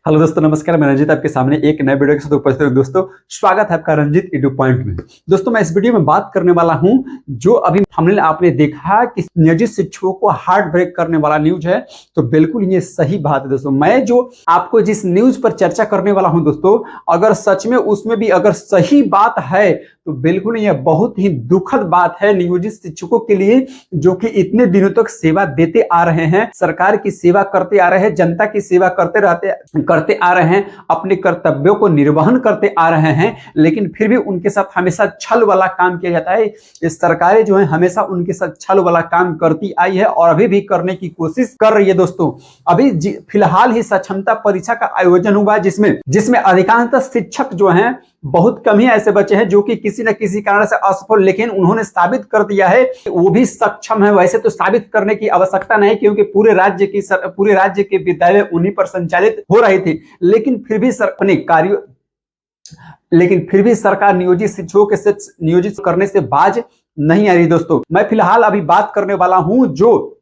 Hello दोस्तों, नमस्कार। मैं रंजीत आपके सामने एक नए वीडियो के साथ उपस्थित हूं। दोस्तों, स्वागत है आपका रंजीत एडू पॉइंट में। दोस्तों, मैं इस वीडियो में बात करने वाला हूं जो अभी हमने आपने देखा कि नियोजित शिक्षकों को हार्ट ब्रेक करने वाला न्यूज है। तो बिल्कुल ये सही बात है दोस्तों। मैं जो आपको जिस न्यूज पर चर्चा करने वाला हूं दोस्तों, अगर सच में उसमें भी अगर सही बात है तो बिल्कुल यह बहुत ही दुखद बात है नियोजित शिक्षकों के लिए, जो कि इतने दिनों तक सेवा देते आ रहे हैं, सरकार की सेवा करते आ रहे हैं, जनता की सेवा करते आ रहे हैं, अपने कर्तव्यों को निर्वहन करते आ रहे हैं, लेकिन फिर भी उनके साथ हमेशा छल वाला काम किया जाता है। इस सरकारें जो है हमेशा उनके साथ छल वाला काम करती आई है और अभी भी करने की कोशिश कर रही है। दोस्तों, अभी फिलहाल ही सक्षमता परीक्षा का आयोजन हुआ जिसमें अधिकांशतः शिक्षक जो हैं, बहुत कम ही ऐसे बच्चे हैं जो कि किसी न किसी कारण से असफल, लेकिन उन्होंने साबित कर दिया है वो भी सक्षम है। वैसे तो साबित करने की आवश्यकता नहीं, क्योंकि पूरे राज्य के विद्यालय उन्हीं पर संचालित हो रहे थे, लेकिन फिर भी सरकार नियोजित शिक्षकों के नियोजित करने से बाज नहीं आ रही। दोस्तों, मैं फिलहाल अभी बात करने वाला हूं जो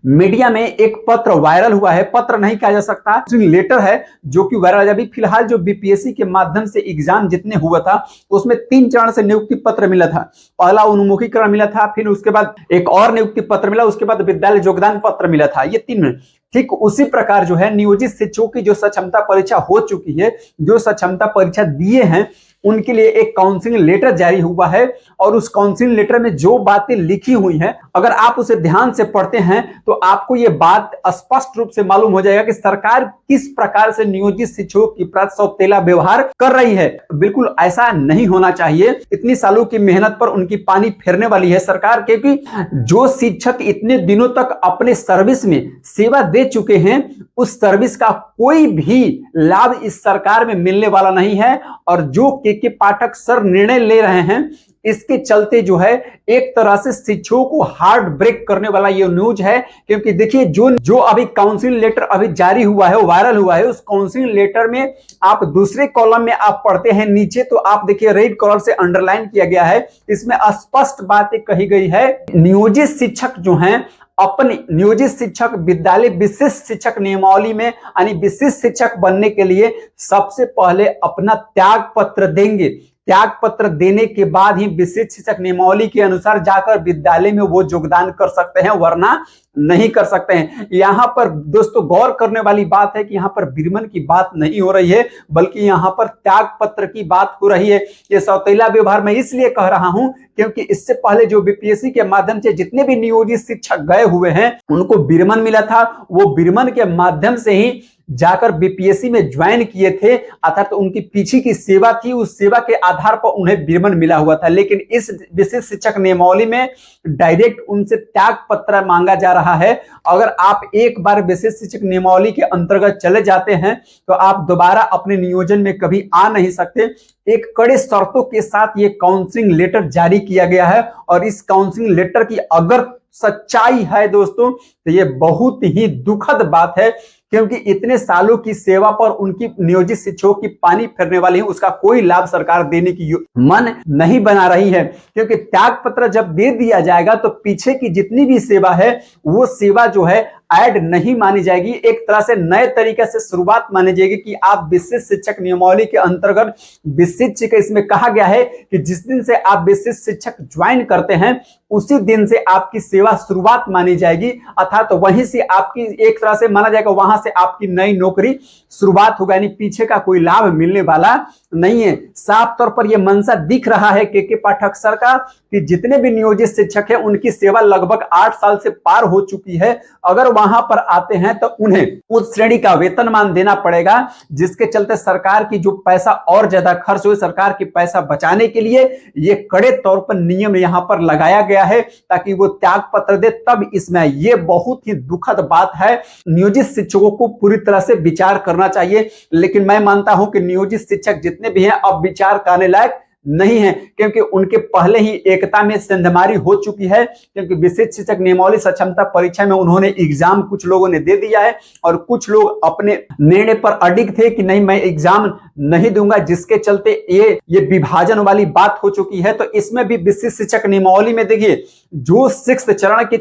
मीडिया में एक पत्र वायरल हुआ है, पत्र नहीं कहा जा सकता, लेटर है जो कि वायरल है। अभी फिलहाल जो बीपीएससी के माध्यम से एग्जाम जितने हुआ था उसमें 3 चरण से नियुक्ति पत्र मिला था। पहला उन्मुखीकरण मिला था, फिर उसके बाद एक और नियुक्ति पत्र मिला, उसके बाद विद्यालय योगदान पत्र मिला था। ये 3। ठीक उसी प्रकार जो है नियोजित शिक्षकों की जो सक्षमता परीक्षा हो चुकी है, जो सक्षमता परीक्षा दिए हैं, उनके लिए एक काउंसलिंग लेटर जारी हुआ है। और उस काउंसलिंग लेटर में जो बातें लिखी हुई हैं, अगर आप उसे ध्यान से पढ़ते हैं तो आपको यह बात स्पष्ट रूप से मालूम हो जाएगा कि सरकार किस प्रकार से नियोजित शिक्षकों के प्रति सौतेला व्यवहार कर रही है। बिल्कुल ऐसा नहीं होना चाहिए। इतनी सालों की मेहनत पर उनकी पानी फेरने वाली है सरकार, क्योंकि जो शिक्षक इतने दिनों तक अपने सर्विस में सेवा दे चुके हैं, उस सर्विस का कोई भी लाभ इस सरकार में मिलने वाला नहीं है। और जो के पाठक सर निर्णय ले रहे हैं, इसके चलते जो है एक तरह से शिक्षकों को हार्ट ब्रेक करने वाला ये न्यूज है। क्योंकि देखिए, जो अभी काउंसलिंग लेटर अभी जारी हुआ है, वायरल हुआ है, उस काउंसलिंग लेटर में आप दूसरे कॉलम में आप पढ़ते हैं नीचे, तो आप देखिए रेड कलर से अंडरलाइन किया गया है। इसमें स्पष्ट बातें कही गई है। नियोजित शिक्षक जो हैं, अपने नियोजित शिक्षक विद्यालय विशिष्ट शिक्षक नियमावली में यानी विशिष्ट शिक्षक बनने के लिए सबसे पहले अपना त्याग पत्र देंगे। त्याग पत्र देने के बाद ही विशिष्ट शिक्षक नियमावली के अनुसार जाकर विद्यालय में वो योगदान कर सकते हैं, वरना नहीं कर सकते हैं। यहां पर दोस्तों गौर करने वाली बात है कि यहां पर विरमण की बात नहीं हो रही है, बल्कि यहां पर त्याग पत्र की बात हो रही है। ये सौतेला व्यवहार मैं इसलिए कह रहा हूं क्योंकि इससे पहले जो बीपीएससी के माध्यम से जितने भी नियोजित शिक्षक गए हुए हैं, उनको विरमण मिला था। वो विरमण के माध्यम से ही जाकर बीपीएससी में ज्वाइन किए थे, अर्थात तो उनकी पीछे की सेवा थी, उस सेवा के आधार पर उन्हें विरमण मिला हुआ था। लेकिन इस विशिष्ट शिक्षक नियमावली में डायरेक्ट उनसे त्याग पत्र मांगा जा रहा है। अगर आप एक बार विशिष्ट शिक्षक नियमावली के अंतर्गत चले जाते हैं तो आप दोबारा अपने नियोजन में कभी आ नहीं सकते। एक कड़े शर्तों के साथ ये काउंसलिंग लेटर जारी किया गया है, और इस काउंसलिंग लेटर की अगर सच्चाई है दोस्तों, तो ये बहुत ही दुखद बात है। क्योंकि इतने सालों की सेवा पर उनकी नियोजित शिक्षकों की पानी फेरने वाली है, उसका कोई लाभ सरकार देने की मन नहीं बना रही है। क्योंकि त्याग पत्र जब दे दिया जाएगा तो पीछे की जितनी भी सेवा है, वो सेवा जो है ऐड नहीं मानी जाएगी। एक तरह से नए तरीके से शुरुआत मानी जाएगी कि आप विशिष्ट शिक्षक नियमावली के अंतर्गत विशिष्ट शिक्षक, इसमें कहा गया है कि जिस दिन से आप विशिष्ट शिक्षक ज्वाइन करते हैं उसी दिन से आपकी सेवा शुरुआत मानी जाएगी, अर्थात तो वहीं से आपकी एक तरह से माना जाएगा, वहां से आपकी नई नौकरी शुरुआत होगा। यानी पीछे का कोई लाभ मिलने वाला नहीं है। साफ तौर पर यह मंशा दिख रहा है के पाठक सर का कि जितने भी नियोजित शिक्षक हैं उनकी सेवा लगभग 8 साल से पार हो चुकी है। अगर वहां पर आते हैं तो उन्हें उस श्रेणी का वेतनमान देना पड़ेगा, जिसके चलते सरकार की जो पैसा और ज्यादा खर्च हुए, सरकार की पैसा बचाने के लिए ये कड़े तौर पर नियम यहां पर लगाया गया है ताकि वो त्याग पत्र दे। तब इसमें ये बहुत ही दुखद बात है। नियोजित शिक्षकों को पूरी तरह से विचार करना चाहिए, लेकिन मैं मानता हूं कि नियोजित शिक्षक जितने भी हैं अब विचार करने लायक नहीं है, क्योंकि उनके पहले ही एकता में सेंधमारी हो चुकी है। क्योंकि विशिष्ट शिक्षक नियमावली सक्षमता परीक्षा में उन्होंने एग्जाम कुछ लोगों ने दे दिया है, और कुछ लोग अपने निर्णय पर अडिग थे कि नहीं मैं एग्जाम नहीं दूंगा, जिसके चलते ये विभाजन वाली बात हो चुकी है। तो इसमें भी विशिष्ट शिक्षक नियमावली में देखिए, जो 6th चरण के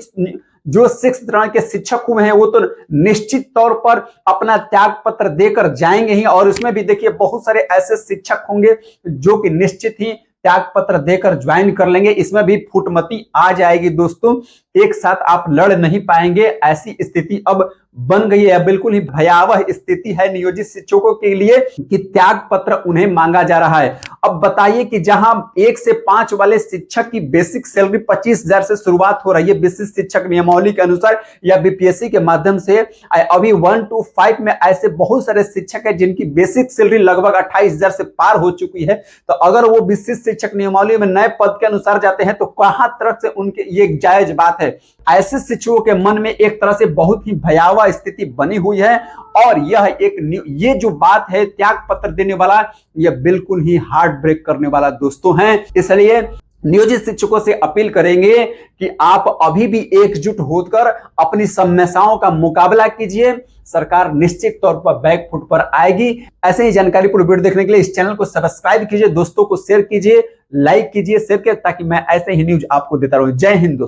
जो 6th तरह के शिक्षक हुए हैं वो तो निश्चित तौर पर अपना त्याग पत्र देकर जाएंगे ही, और उसमें भी देखिए बहुत सारे ऐसे शिक्षक होंगे जो कि निश्चित ही त्याग पत्र देकर ज्वाइन कर लेंगे। इसमें भी फुटमती आ जाएगी दोस्तों, एक साथ आप लड़ नहीं पाएंगे, ऐसी स्थिति अब बन गई है। बिल्कुल ही भयावह स्थिति है नियोजित शिक्षकों के लिए कि त्याग पत्र उन्हें मांगा जा रहा है। अब बताइए कि जहां 1 से 5 वाले शिक्षक की बेसिक सैलरी 25,000 से शुरुआत हो रही है विशिष्ट शिक्षक नियमावली के अनुसार या बीपीएससी के माध्यम से, अभी 1 to 5 में ऐसे बहुत सारे शिक्षक है जिनकी बेसिक सैलरी लगभग 28,000 से पार हो चुकी है। तो अगर वो विशिष्ट शिक्षक नियमावली में नए पद के अनुसार जाते हैं तो कहां तरफ से उनके ये जायज बात है। ऐसे शिक्षकों के मन में एक तरह से बहुत ही भयावह स्थिति बनी हुई है, और ये जो बात है त्याग पत्र देने वाला, ये बिल्कुल ही हार्ट ब्रेक करने वाला दोस्तों है। इसलिए नियोजित शिक्षकों से अपील करेंगे कि आप अभी भी एकजुट होकर अपनी समस्याओं का मुकाबला कीजिए, सरकार निश्चित तौर पर बैकफुट पर आएगी। ऐसे ही जानकारीपूर्ण वीडियो देखने के लिए इस चैनल को सब्सक्राइब कीजिए, दोस्तों को शेयर कीजिए, लाइक कीजिए, शेयर कीजिए, ताकि मैं ऐसे ही न्यूज आपको देता रहूं। जय हिंद दोस्तों।